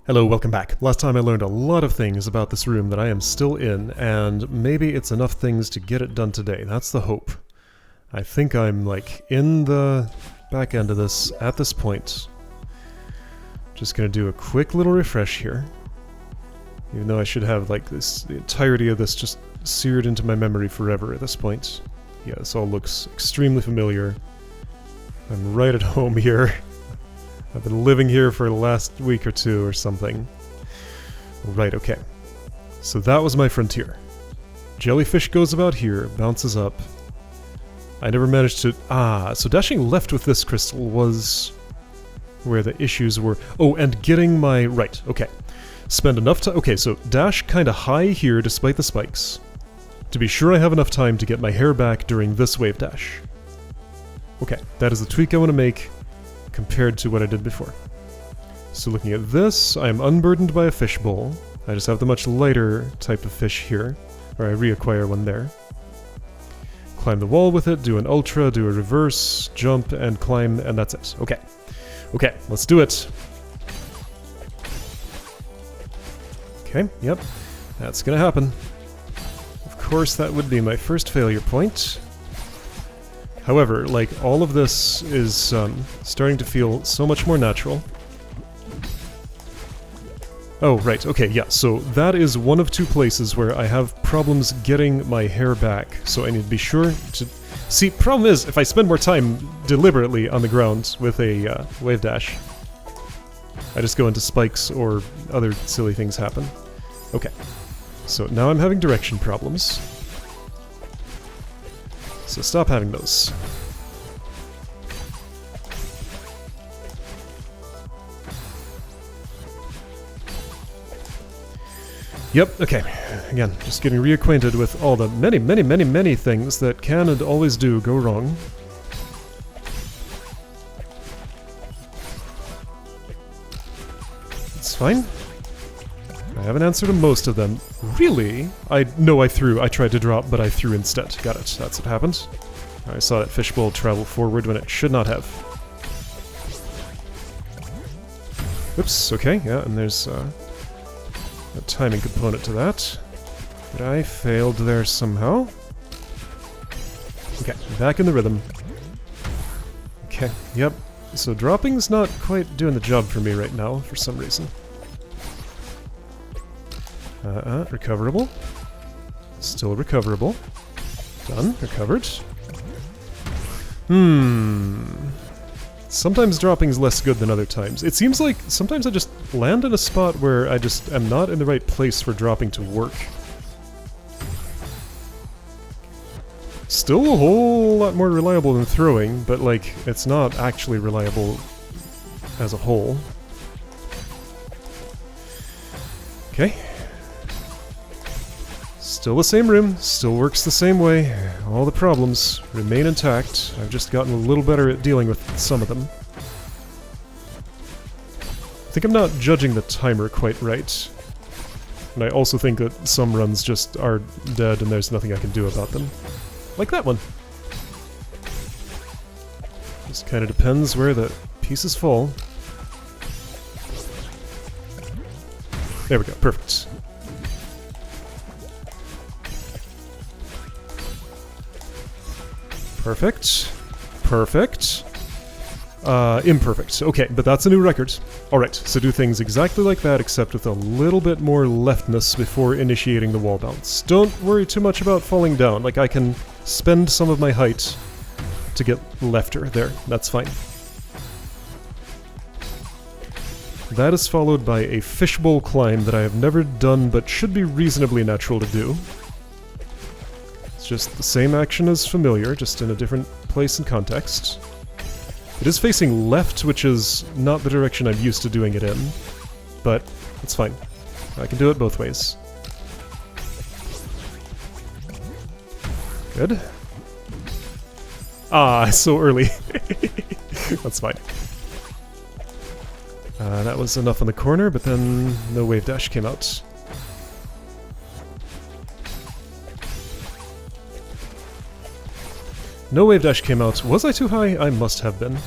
Hello, welcome back. Last time I learned a lot of things about this room that I am still in, and maybe it's enough things to get it done today. That's the hope. I think I'm, like, in the back end of this at this point. Just gonna do a quick little refresh here. Even though I should have, like, the entirety of this just seared into my memory forever at this point. Yeah, this all looks extremely familiar. I'm right at home here. I've been living here for the last week or two or something. Right, okay. So that was my frontier. Jellyfish goes about here, bounces up. I never managed to... so dashing left with this crystal was where the issues were. Oh, and getting my... Right, okay. Spend enough time... Okay, so dash kinda high here despite the spikes. To be sure I have enough time to get my hair back during this wave dash. Okay, that is the tweak I want to make compared to what I did before. So looking at this, I am unburdened by a fishbowl. I just have the much lighter type of fish here, or I reacquire one there. Climb the wall with it, do an ultra, do a reverse, jump, and climb, and that's it. Okay. Okay, let's do it. Okay, yep. That's gonna happen. Of course, that would be my first failure point. However, like, all of this is starting to feel so much more natural. Oh, right, okay, yeah, so that is one of two places where I have problems getting my hair back, so I need to be sure to... See, problem is, if I spend more time deliberately on the ground with a wave dash, I just go into spikes or other silly things happen. Okay, so now I'm having direction problems. So stop having those. Yep, okay. Again, just getting reacquainted with all the many things that can and always do go wrong. It's fine. I have an answer to most of them. Really? No, I tried to drop, but I threw instead. Got it. That's what happened. I saw that fishbowl travel forward when it should not have. Oops, okay, yeah, and there's a timing component to that. But I failed there somehow. Okay, back in the rhythm. Okay, yep. So dropping's not quite doing the job for me right now, for some reason. Recoverable. Still recoverable. Done. Recovered. Sometimes dropping's less good than other times. It seems like sometimes I just land in a spot where I just am not in the right place for dropping to work. Still a whole lot more reliable than throwing, but like, it's not actually reliable as a whole. Okay. Still the same room, still works the same way. All the problems remain intact. I've just gotten a little better at dealing with some of them. I think I'm not judging the timer quite right. And I also think that some runs just are dead and there's nothing I can do about them. Like that one. Just kind of depends where the pieces fall. There we go, perfect. Perfect. Perfect. Imperfect. Okay, but that's a new record. Alright, so do things exactly like that, except with a little bit more leftness before initiating the wall bounce. Don't worry too much about falling down. Like, I can spend some of my height to get lefter there. That's fine. That is followed by a fishbowl climb that I have never done, but should be reasonably natural to do. Just the same action as familiar, just in a different place and context. It is facing left, which is not the direction I'm used to doing it in, but it's fine. I can do it both ways. Good. So early. That's fine. That was enough on the corner, but then no wave dash came out. No wave dash came out. Was I too high? I must have been.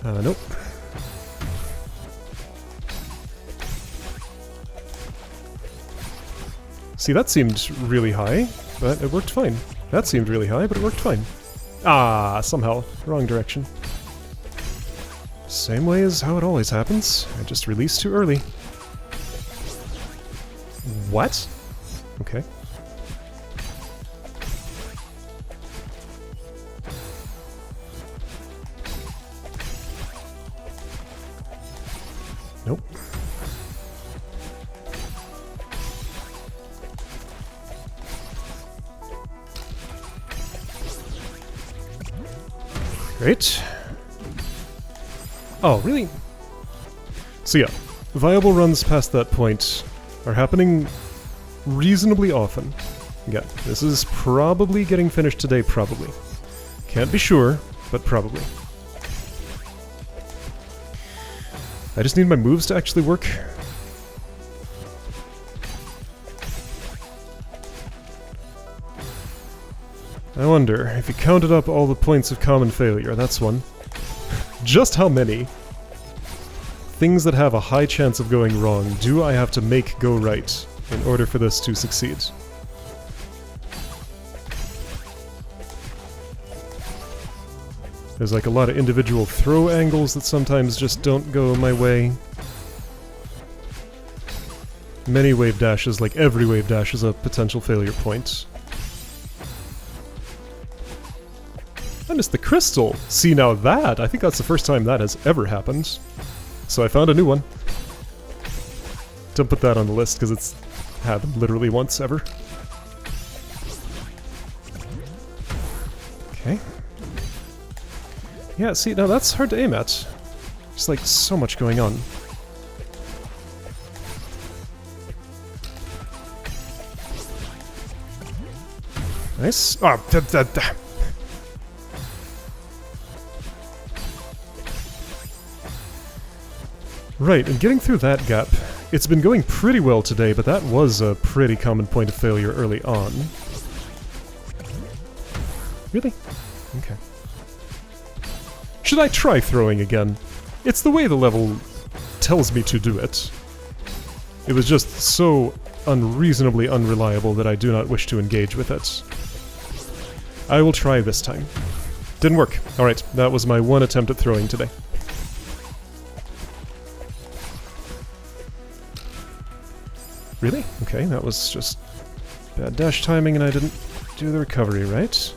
Nope. See, that seemed really high, but it worked fine. That seemed really high, but it worked fine. Ah, somehow. Wrong direction. Same way as how it always happens. I just released too early. What? Okay. Nope. Great. Oh, really? So yeah, viable runs past that point are happening reasonably often. Yeah, this is probably getting finished today, probably. Can't be sure, but probably. I just need my moves to actually work. I wonder, if you counted up all the points of common failure, that's one. Just how many things that have a high chance of going wrong do I have to make go right in order for this to succeed? There's like a lot of individual throw angles that sometimes just don't go my way. Many wave dashes, like every wave dash, is a potential failure point. I missed the crystal! See, now that, I think that's the first time that has ever happened. So I found a new one. Don't put that on the list, because it's happened literally once ever. Okay. Yeah, see, now that's hard to aim at. There's like so much going on. Nice. Oh, Right, and getting through that gap, it's been going pretty well today, but that was a pretty common point of failure early on. Really? Okay. Should I try throwing again? It's the way the level tells me to do it. It was just so unreasonably unreliable that I do not wish to engage with it. I will try this time. Didn't work. Alright, that was my one attempt at throwing today. Really? Okay, that was just bad dash timing and I didn't do the recovery right.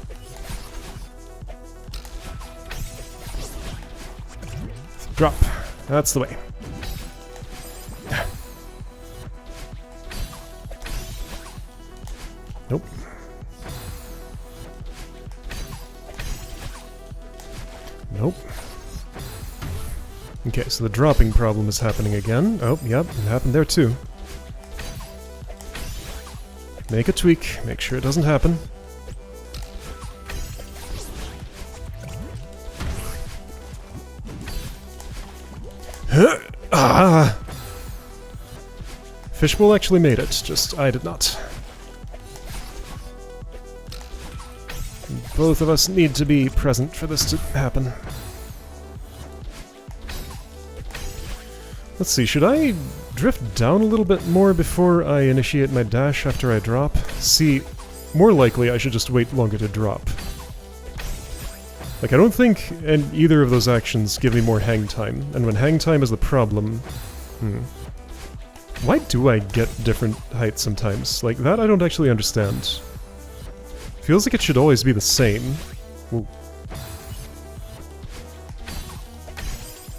Drop. That's the way. Nope. Nope. Okay, so the dropping problem is happening again. Oh, yep, it happened there too. Make a tweak, make sure it doesn't happen. Ah! Fishbowl actually made it, just I did not. Both of us need to be present for this to happen. Let's see, should I drift down a little bit more before I initiate my dash after I drop? See, more likely I should just wait longer to drop. Like, I don't think either of those actions give me more hang time, and when hang time is the problem... Why do I get different heights sometimes? Like, that I don't actually understand. Feels like it should always be the same. Ooh.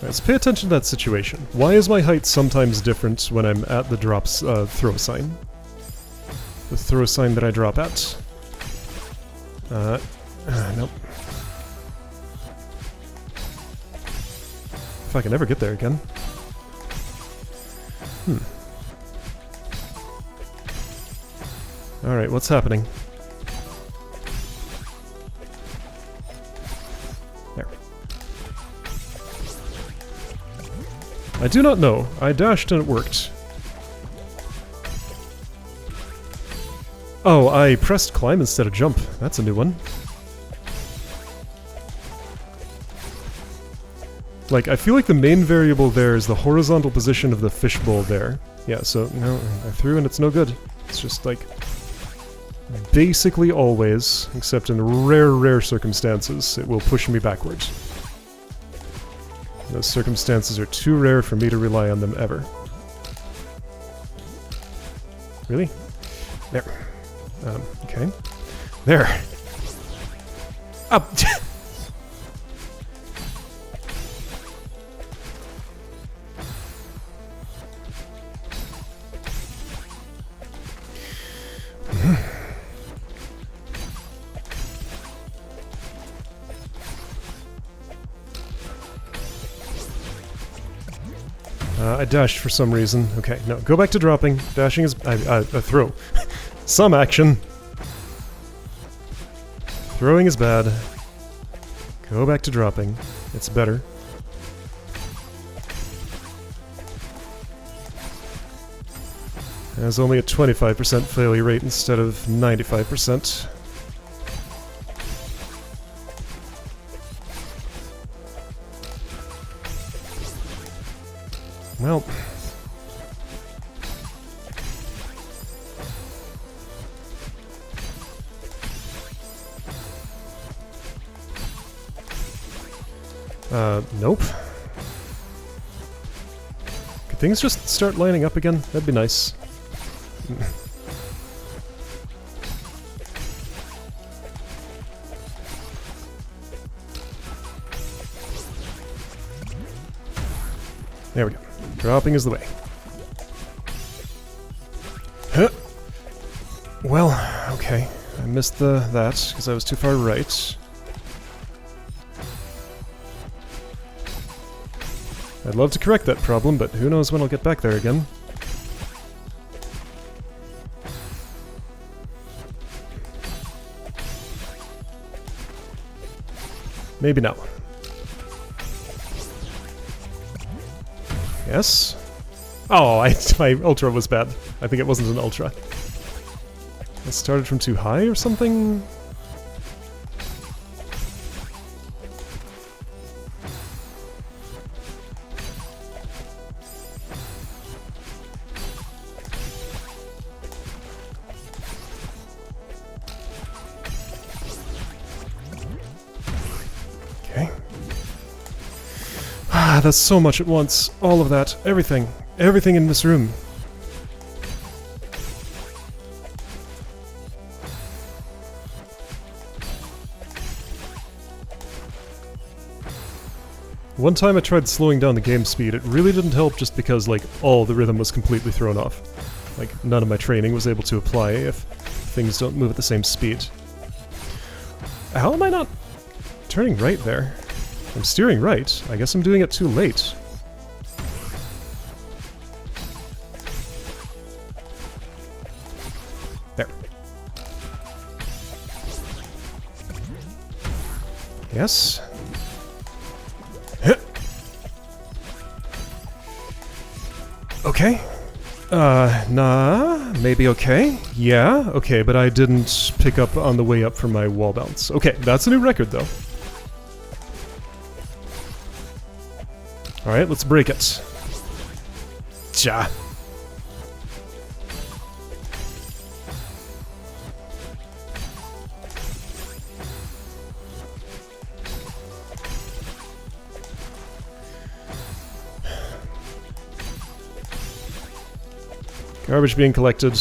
Let's pay attention to that situation. Why is my height sometimes different when I'm at the drop's throw sign? The throw sign that I drop at. Nope. If I can ever get there again. Alright, what's happening? There. I do not know. I dashed and it worked. Oh, I pressed climb instead of jump. That's a new one. Like, I feel like the main variable there is the horizontal position of the fishbowl there. Yeah, so, no, I threw and it's no good. It's just, like, basically always, except in rare circumstances, it will push me backwards. Those circumstances are too rare for me to rely on them ever. Really? There. Okay. There. Up! I dashed for some reason. Okay, no, go back to dropping. Dashing is a throw. Some action. Throwing is bad. Go back to dropping. It's better. There's only a 25% failure rate instead of 95%. Well... nope. Could things just start lining up again? That'd be nice. There we go. Dropping is the way. Huh. Well, okay. I missed that because I was too far right. I'd love to correct that problem, but who knows when I'll get back there again. Maybe now. Yes? Oh, my ultra was bad. I think it wasn't an ultra. I started from too high or something? Okay. Ah, that's so much at once. All of that. Everything. Everything in this room. One time I tried slowing down the game speed, it really didn't help just because, like, all the rhythm was completely thrown off. Like, none of my training was able to apply if things don't move at the same speed. How am I not turning right there? I'm steering right. I guess I'm doing it too late. There. Yes. Okay. Nah, maybe okay. Yeah, okay, but I didn't pick up on the way up from my wall bounce. Okay, that's a new record, though. Alright, let's break it. Cha. Garbage being collected.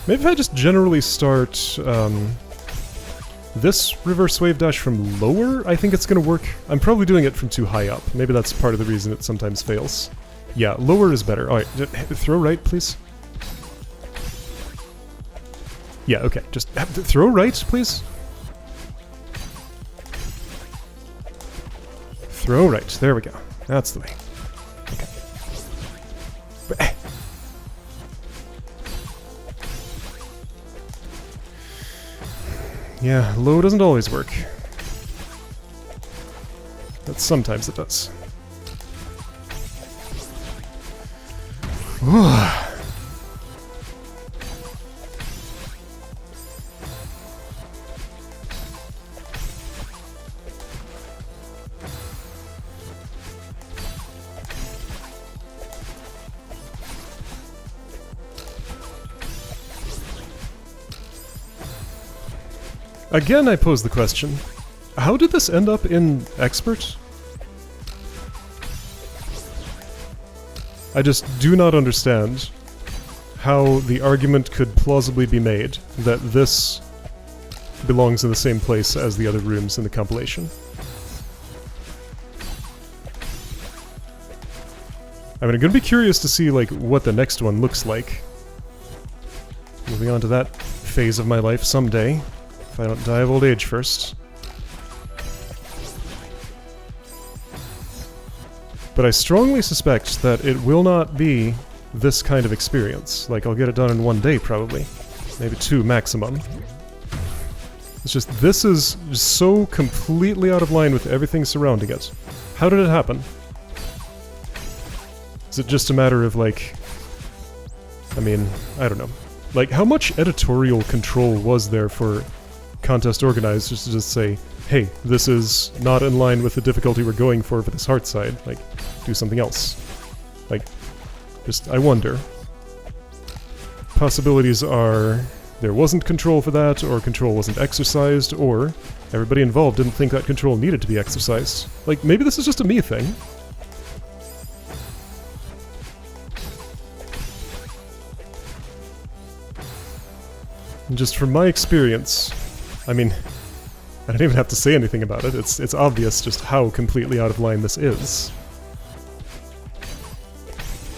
Maybe if I just generally start this reverse wave dash from lower, I think it's gonna work. I'm probably doing it from too high up. Maybe that's part of the reason it sometimes fails. Yeah, lower is better. Alright, throw right, please. Yeah, okay. Just throw right, please. Throw right. There we go. That's the way. Okay. Yeah, low doesn't always work. But sometimes it does. Again, I pose the question, how did this end up in Expert? I just do not understand how the argument could plausibly be made that this belongs in the same place as the other rooms in the compilation. I mean, I'm gonna be curious to see, like, what the next one looks like. Moving on to that phase of my life someday. If I don't die of old age first. But I strongly suspect that it will not be this kind of experience. Like, I'll get it done in one day, probably. Maybe 2 maximum. It's just, this is so completely out of line with everything surrounding it. How did it happen? Is it just a matter of, like... I mean, I don't know. Like, how much editorial control was there for contest organizers to just say, hey, this is not in line with the difficulty we're going for this Heartside, like, do something else. Like, just, I wonder. Possibilities are there wasn't control for that, or control wasn't exercised, or everybody involved didn't think that control needed to be exercised. Like, maybe this is just a me thing. And just from my experience, I mean, I don't even have to say anything about it. It's obvious just how completely out of line this is.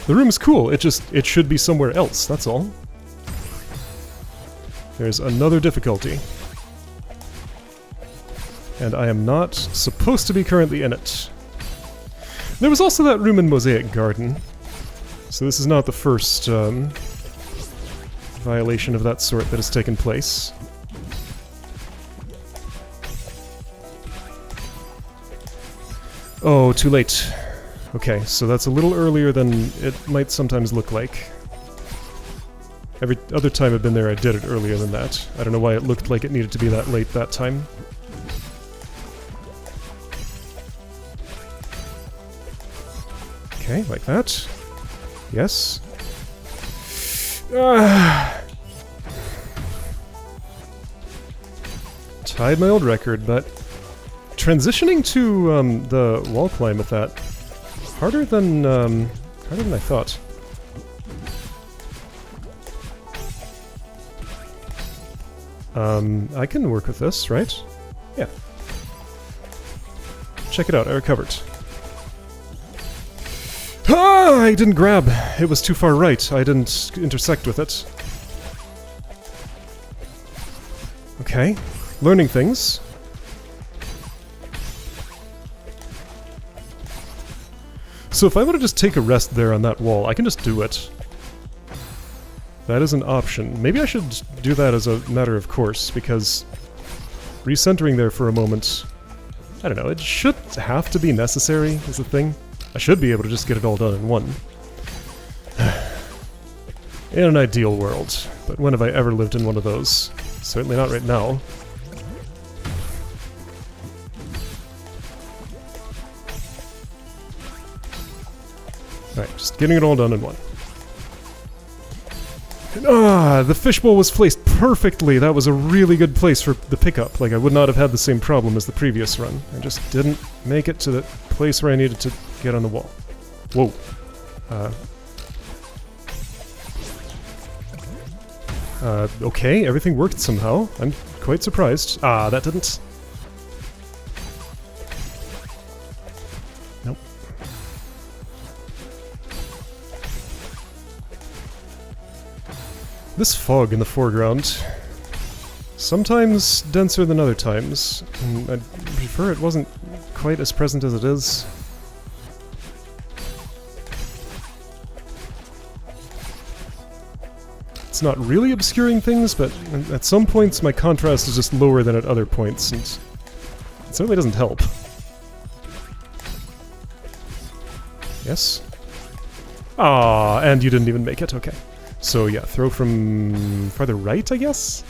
The room is cool, it should be somewhere else, that's all. There's another difficulty. And I am not supposed to be currently in it. There was also that room in Mosaic Garden. So this is not the first violation of that sort that has taken place. Oh, too late. Okay, so that's a little earlier than it might sometimes look like. Every other time I've been there, I did it earlier than that. I don't know why it looked like it needed to be that late that time. Okay, like that. Yes. Tied my old record, but transitioning to the wall climb with that harder than I thought. I can work with this, right? Yeah. Check it out, I recovered. Ah! I didn't grab! It was too far right. I didn't intersect with it. Okay. Learning things. So if I were to just take a rest there on that wall, I can just do it. That is an option. Maybe I should do that as a matter of course, because recentering there for a moment, I don't know, it should have to be necessary is the thing. I should be able to just get it all done in one. In an ideal world, but when have I ever lived in one of those? Certainly not right now. Alright, just getting it all done in one. Ah, the fishbowl was placed perfectly! That was a really good place for the pickup. Like, I would not have had the same problem as the previous run. I just didn't make it to the place where I needed to get on the wall. Whoa. Okay, everything worked somehow. I'm quite surprised. Ah, that didn't... Nope. This fog in the foreground, sometimes denser than other times, and I'd prefer it wasn't quite as present as it is. It's not really obscuring things, but at some points my contrast is just lower than at other points, and it certainly doesn't help. Yes? Ah, and you didn't even make it. Okay. So yeah, throw from farther right, I guess?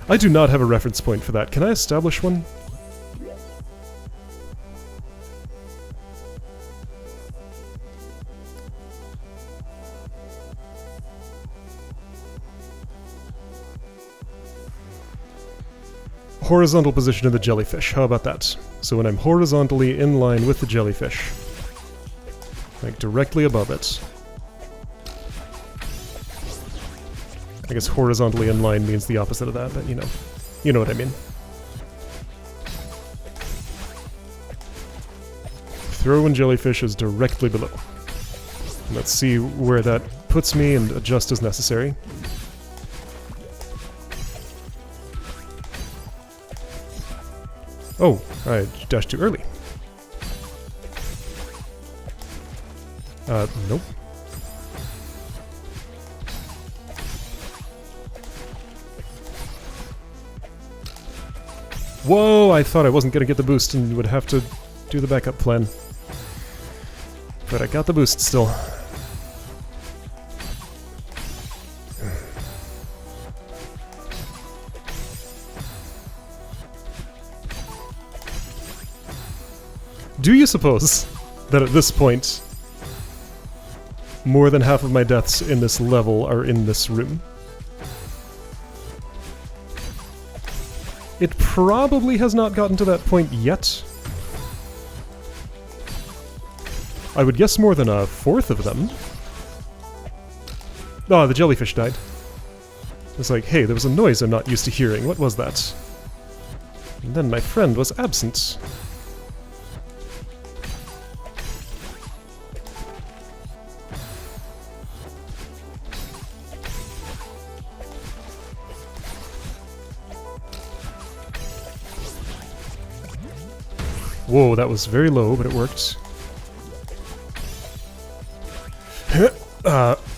I do not have a reference point for that. Can I establish one? Horizontal position of the jellyfish. How about that? So when I'm horizontally in line with the jellyfish, like directly above it. I guess horizontally in line means the opposite of that, but you know what I mean. Throw when jellyfish is directly below. Let's see where that puts me and adjust as necessary. Oh, I dashed too early. Nope. Whoa, I thought I wasn't going to get the boost and would have to do the backup plan. But I got the boost still. Do you suppose that at this point, more than half of my deaths in this level are in this room? It probably has not gotten to that point yet. I would guess more than a fourth of them. Oh, the jellyfish died. It's like, hey, there was a noise I'm not used to hearing. What was that? And then my friend was absent. Whoa, that was very low, but it worked.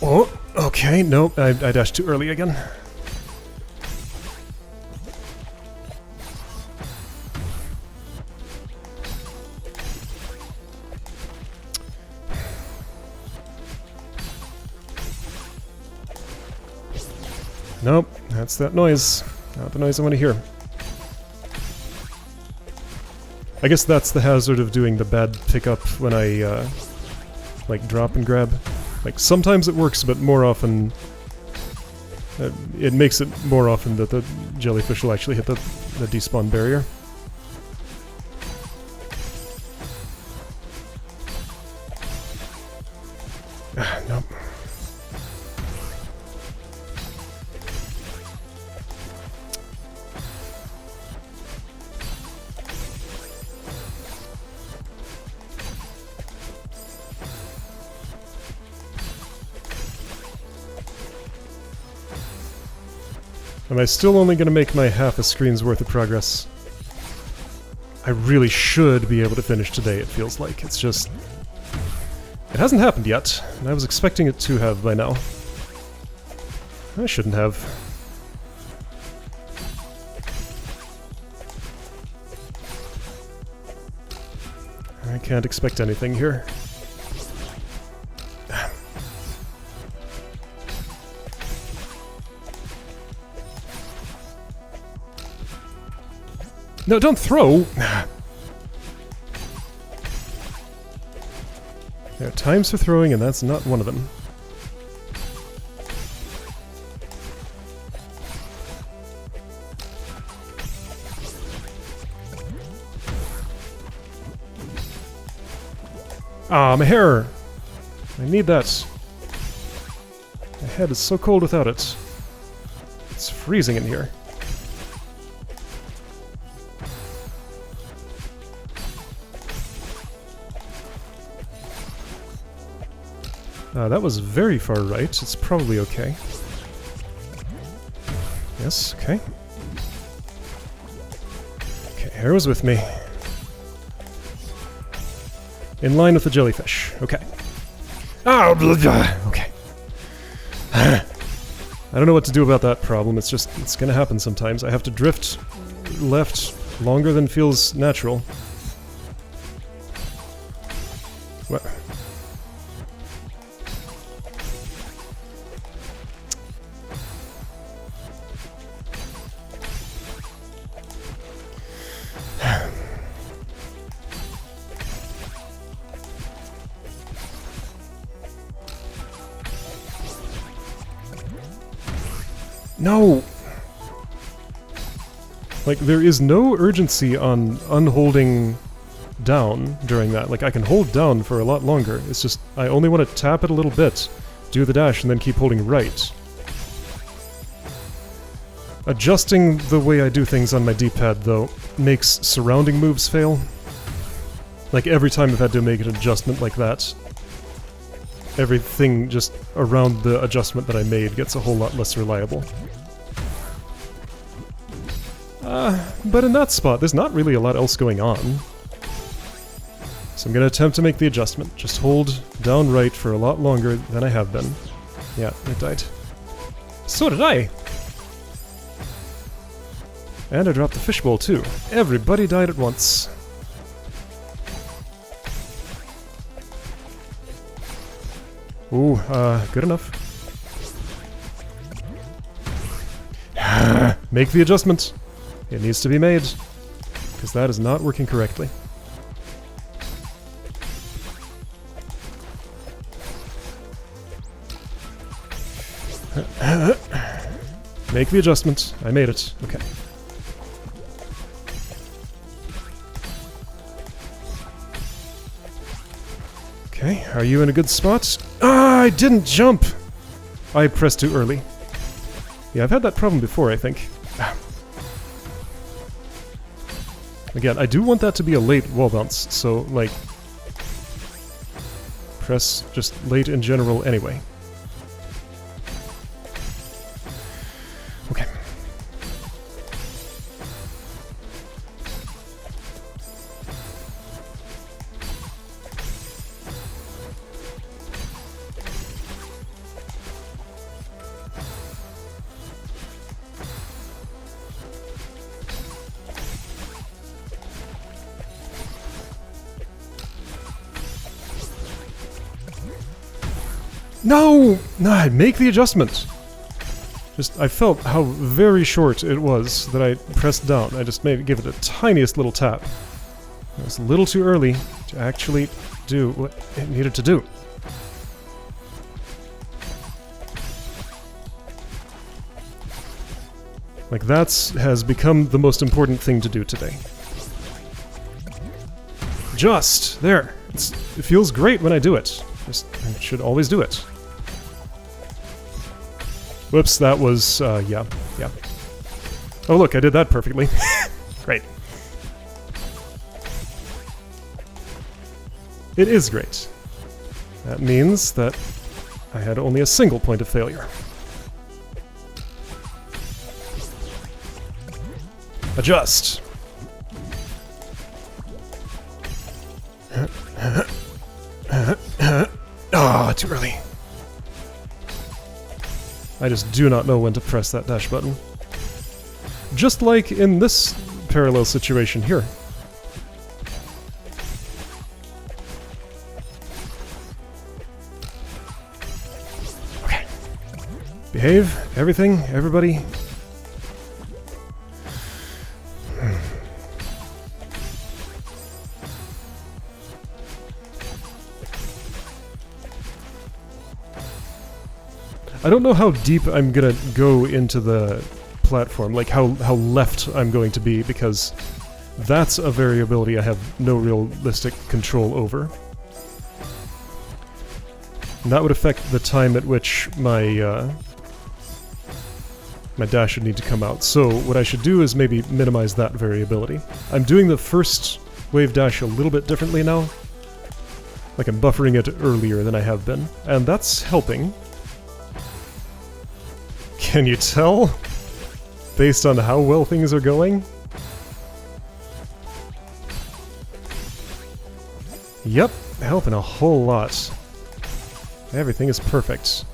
Oh, okay, nope, I dashed too early again. Nope, that's that noise. Not the noise I want to hear. I guess that's the hazard of doing the bad pickup when I, like, drop and grab. Like, sometimes it works, but more often... it makes it more often that the jellyfish will actually hit the despawn barrier. Nope. Am I still only going to make my half a screen's worth of progress? I really should be able to finish today, it feels like. It's just... it hasn't happened yet, and I was expecting it to have by now. I shouldn't have. I can't expect anything here. No, don't throw! There are times for throwing, and that's not one of them. Ah, my hair! I need that. My head is so cold without it. It's freezing in here. That was very far right. It's probably okay. Yes, okay. Okay, hair was with me. In line with the jellyfish. Okay. Oh, okay. I don't know what to do about that problem. It's just, it's gonna happen sometimes. I have to drift left longer than feels natural. What? No! Like, there is no urgency on unholding down during that. Like, I can hold down for a lot longer. It's just, I only want to tap it a little bit, do the dash, and then keep holding right. Adjusting the way I do things on my D-pad, though, makes surrounding moves fail. Like, every time I've had to make an adjustment like that, everything just around the adjustment that I made gets a whole lot less reliable. But in that spot, there's not really a lot else going on. So I'm going to attempt to make the adjustment. Just hold down right for a lot longer than I have been. Yeah, it died. So did I! And I dropped the fishbowl too. Everybody died at once. Ooh, good enough. Make the adjustment. It needs to be made, because that is not working correctly. Make the adjustment. I made it. Okay. Okay, are you in a good spot? Ah, I didn't jump! I pressed too early. Yeah, I've had that problem before, I think. Again, I do want that to be a late wall bounce, so, like, press just late in general anyway. Okay. No! No, make the adjustment! I felt how very short it was that I pressed down. I just maybe give it the tiniest little tap. It was a little too early to actually do what it needed to do. Like, that has become the most important thing to do today. Just! There! It feels great when I do it. I should always do it. Whoops, that was, yeah. Oh look, I did that perfectly. Great. It is great. That means that I had only a single point of failure. Adjust. Ah, too early. I just do not know when to press that dash button. Just like in this parallel situation here. Okay. Behave, everything, everybody. I don't know how deep I'm gonna go into the platform, like how left I'm going to be, because that's a variability I have no realistic control over. And that would affect the time at which my my dash would need to come out. So what I should do is maybe minimize that variability. I'm doing the first wave dash a little bit differently now. Like I'm buffering it earlier than I have been, and that's helping. Can you tell? Based on how well things are going? Yep, helping a whole lot. Everything is perfect.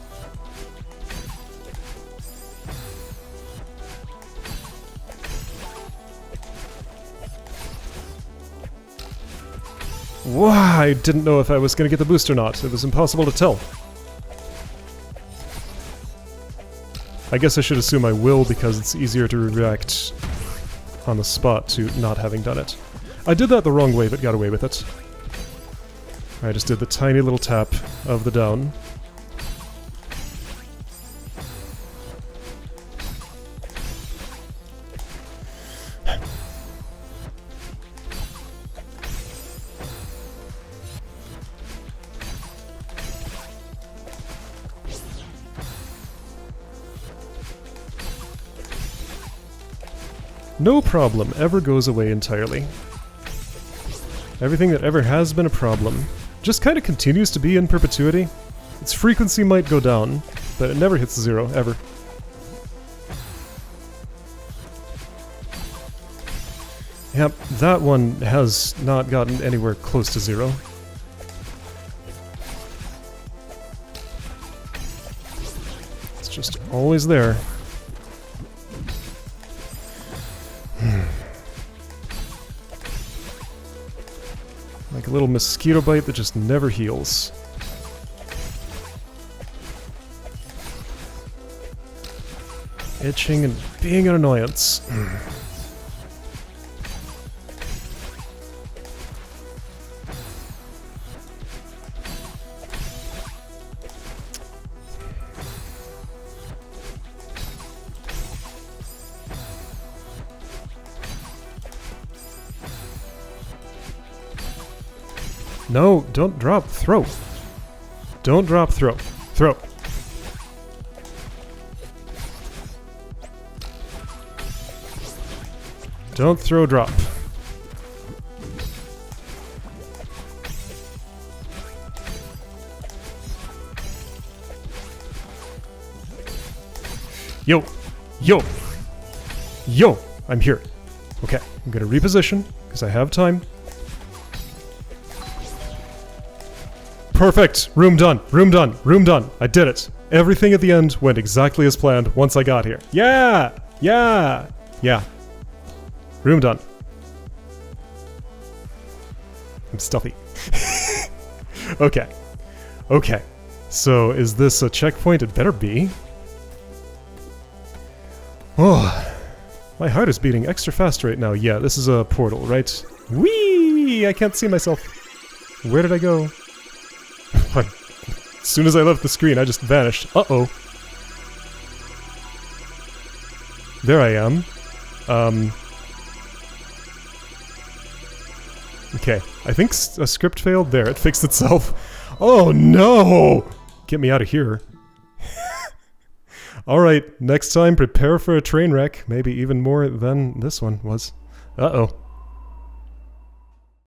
Wow, I didn't know if I was going to get the boost or not. It was impossible to tell. I guess I should assume I will, because it's easier to react on the spot to not having done it. I did that the wrong way, but got away with it. I just did the tiny little tap of the down. no problem ever goes away entirely. Everything that ever has been a problem just kind of continues to be in perpetuity. Its frequency might go down, but it never hits 0, ever. Yep, that one has not gotten anywhere close to 0. It's just always there. Like a little mosquito bite that just never heals. Itching and being an annoyance. No, don't drop. Throw. Don't drop. Throw. Throw. Don't throw. Drop. Yo. Yo. Yo. I'm here. Okay. I'm going to reposition because I have time. Perfect! Room done! Room done! Room done! I did it! Everything at the end went exactly as planned once I got here. Yeah! Yeah! Yeah. Room done. I'm stuffy. Okay. Okay. So, is this a checkpoint? It better be. Oh. My heart is beating extra fast right now. Yeah, this is a portal, right? Whee! I can't see myself. Where did I go? As soon as I left the screen, I just vanished. Uh-oh. There I am. Okay, I think a script failed. There, it fixed itself. Oh no! Get me out of here. Alright, next time prepare for a train wreck. Maybe even more than this one was. Uh-oh.